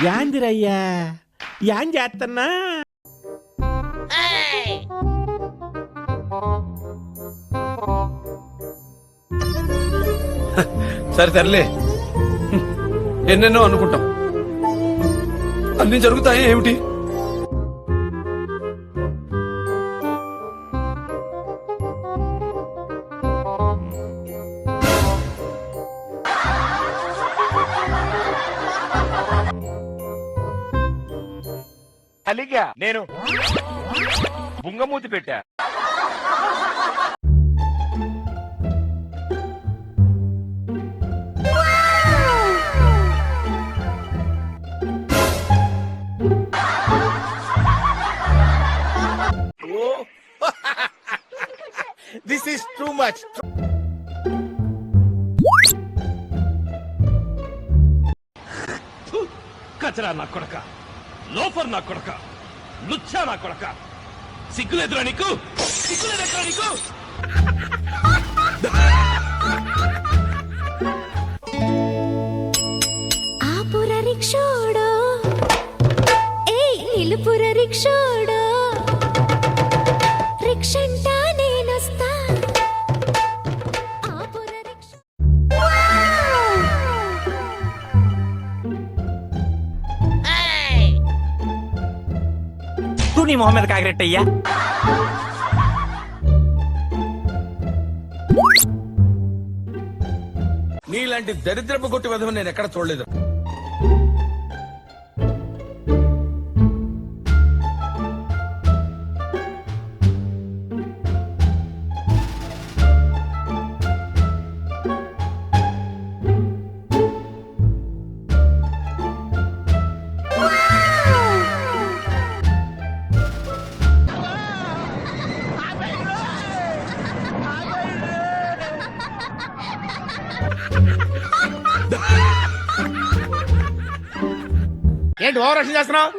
యాందిరయ్యా an చేస్తున్నా సరే సర్లే, ఎన్నెన్నో అనుకుంటాం, అన్ని జరుగుతాయి ఏమిటి? అలిగా నేను బుంగమూతి పెట్టా. This is too much. కచరా నా కొడక, లోఫర్ నా కొడక, లుచ్చా నా కొడక, సిగ్గులేదురా నీకు? సిగ్గులేదురా నీకు? ఆపుర రిక్షోడో, ఏయ్ నిలుపుర రిక్షోడో, రిక్షంటా నేనొస్తా. ఆపుర రిక్ష तू नहीं मोहम्मद कागरेटయ్యా. నీలాంటి దరిద్రపు కొట్టి విధం నేను ఎక్కడ చూడలేదు. ఏంటి ఓవర్ యాక్షన్ చేస్తున్నావు?